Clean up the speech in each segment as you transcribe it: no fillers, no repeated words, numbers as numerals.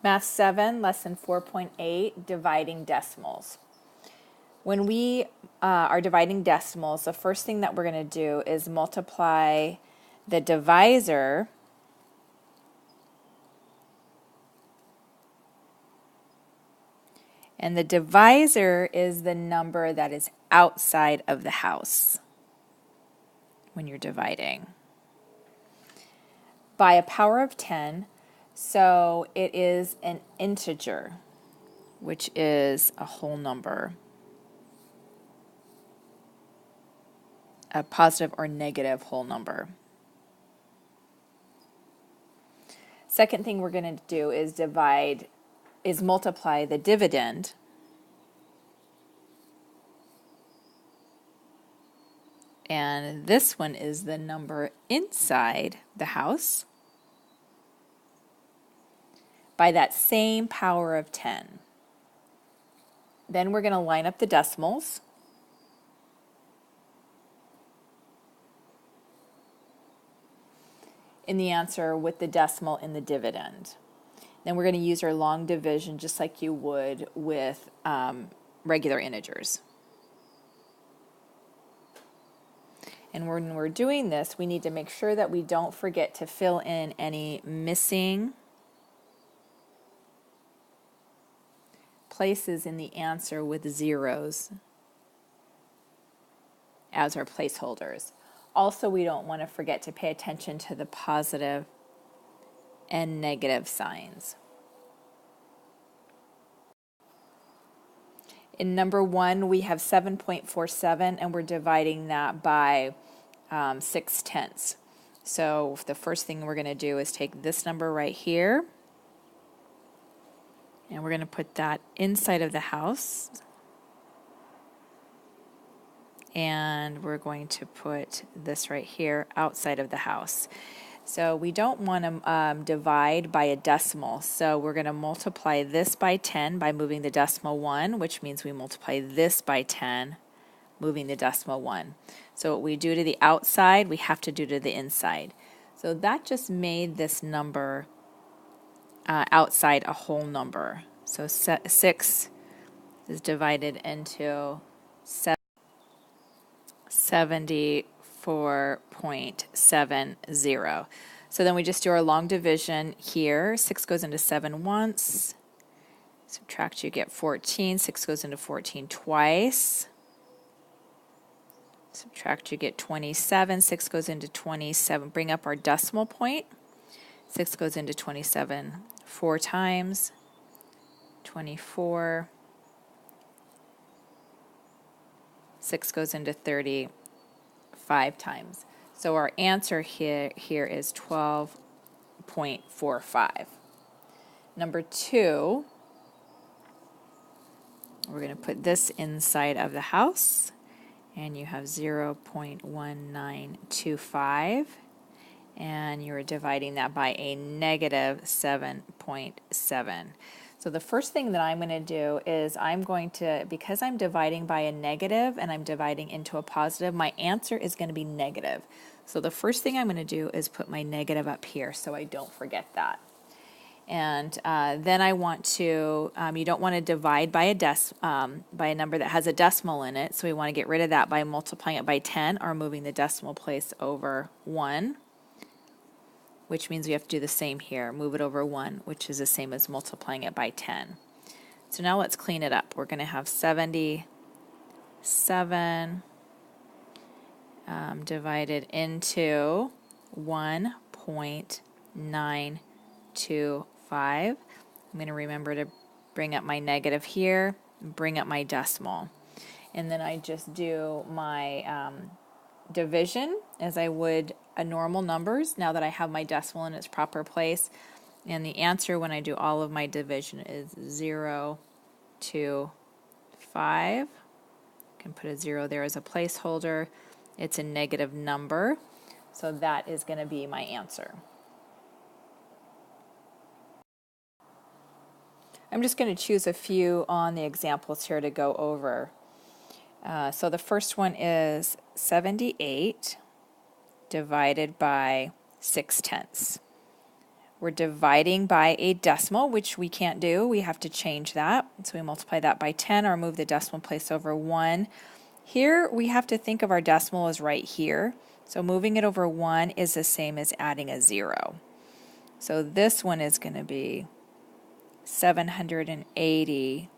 Math 7, lesson 4.8, dividing decimals. When we are dividing decimals, the first thing that we're going to do is multiply the divisor and the divisor is the number that is outside of the house when you're dividing by a power of 10. So it is an integer, which is a whole number, a positive or negative whole number. Second thing we're going to do is multiply the dividend and this one is the number inside the house by that same power of 10. Then we're going to line up the decimals. In the answer with the decimal in the dividend. Then we're going to use our long division just like you would with regular integers. And when we're doing this, we need to make sure that we don't forget to fill in any missing places in the answer with zeros as our placeholders. Also, we don't want to forget to pay attention to the positive and negative signs. In number 1, we have 7.47, and we're dividing that by 6/10. So the first thing we're going to do is take this number right here, and we're going to put that inside of the house. And we're going to put this right here outside of the house. So we don't want to divide by a decimal. So we're going to multiply this by 10 by moving the decimal 1, which means we multiply this by 10, moving the decimal 1. So what we do to the outside, we have to do to the inside. So that just made this number outside a whole number. So 6 is divided into 74.70. So then we just do our long division here. 6 goes into 7 once. Subtract, you get 14. 6 goes into 14 twice. Subtract, you get 27. 6 goes into 27. Bring up our decimal point. 6 goes into 27 4 times. 24. 6 goes into 30 5 times. So our answer here is 12.45. Number 2, we're going to put this inside of the house, and you have 0.1925, and you're dividing that by a negative 7.7. So the first thing that I'm going to do is because I'm dividing by a negative and I'm dividing into a positive, my answer is going to be negative. So the first thing I'm going to do is put my negative up here so I don't forget that. And then I want to, you don't want to divide by a number that has a decimal in it, so we want to get rid of that by multiplying it by 10 or moving the decimal place over 1. Which means we have to do the same here. Move it over 1, which is the same as multiplying it by 10. So now let's clean it up. We're going to have 77 divided into 1.925. I'm going to remember to bring up my negative here, bring up my decimal. And then I just do my division as I would a normal numbers now that I have my decimal in its proper place. And the answer when I do all of my division is 0 to 5. You can put a 0 there as a placeholder. It's a negative number, so that is going to be my answer. I'm just going to choose a few on the examples here to go over. So the first one is 78 divided by 6/10. We're dividing by a decimal, which we can't do. We have to change that. So we multiply that by 10 or move the decimal place over 1. Here we have to think of our decimal as right here. So moving it over 1 is the same as adding a 0. So this one is going to be 780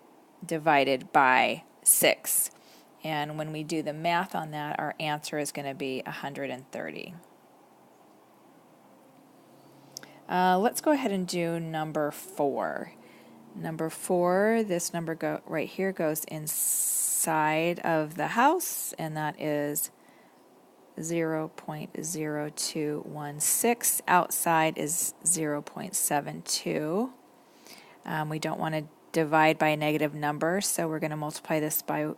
divided by 6. And when we do the math on that, our answer is going to be 130. Let's go ahead and do number 4. Number 4, this number right here goes inside of the house, and that is 0.0216. Outside is 0.72. We don't want to divide by a negative number, so we're going to multiply this by,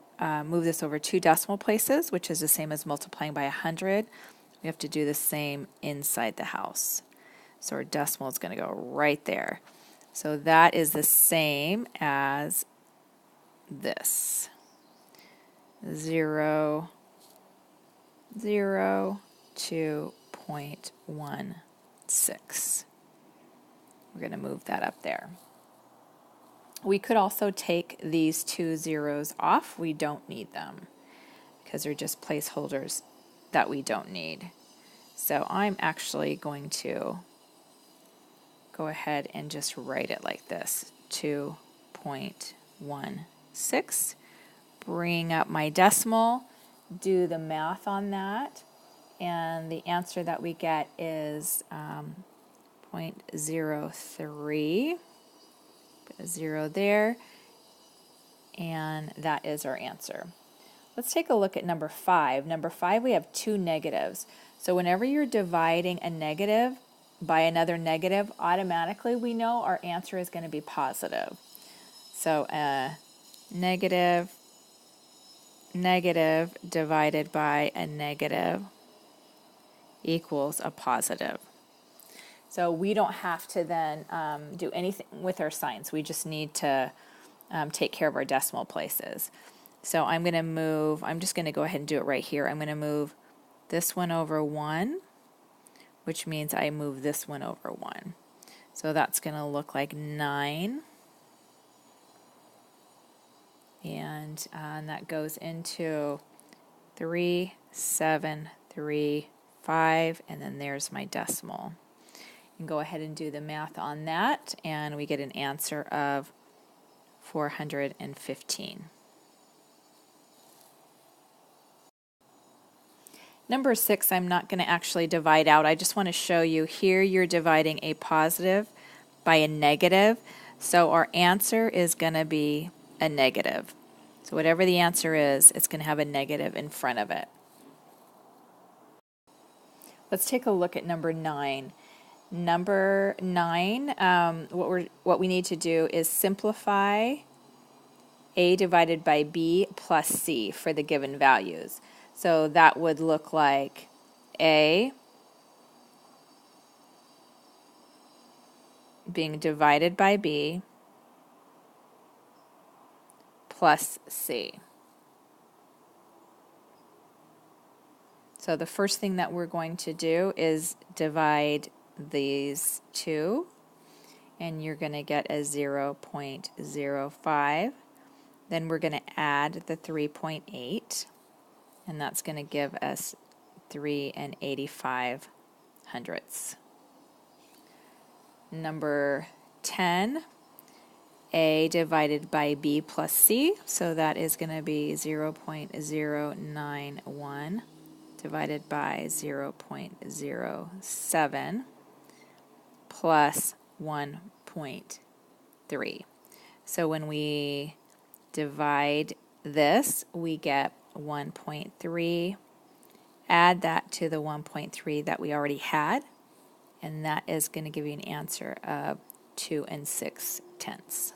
move this over 2 decimal places, which is the same as multiplying by 100. We have to do the same inside the house. So our decimal is going to go right there. So that is the same as this. 0.0216. We're going to move that up there. We could also take these 2 zeros off. We don't need them because they're just placeholders that we don't need. So I'm actually going to go ahead and just write it like this, 2.16. Bring up my decimal, do the math on that, and the answer that we get is 0.03. Put a 0 there, and that is our answer. Let's take a look at number 5. Number 5, we have 2 negatives. So whenever you're dividing a negative by another negative, automatically we know our answer is going to be positive. So negative divided by a negative equals a positive. So we don't have to then do anything with our signs. We just need to take care of our decimal places. So I'm just going to go ahead and do it right here. I'm going to move this one over 1, which means I move this one over 1. So that's going to look like 9. And that goes into 3, 7, 3, 5, and then there's my decimal. And go ahead and do the math on that, and we get an answer of 415. Number 6, I'm not going to actually divide out. I just want to show you here you're dividing a positive by a negative. So our answer is going to be a negative. So whatever the answer is, it's going to have a negative in front of it. Let's take a look at number 9. Number 9, what we need to do is simplify A divided by B plus C for the given values. So that would look like A being divided by B plus C. So the first thing that we're going to do is divide these two, and you're going to get a 0.05. Then we're going to add the 3.8, and that's going to give us 3 85 hundredths. Number 10, A divided by B plus C, so that is going to be 0.091 divided by 0.07 plus 1.3. So when we divide this, we get 1.3. Add that to the 1.3 that we already had, and that is going to give you an answer of 2 6/10.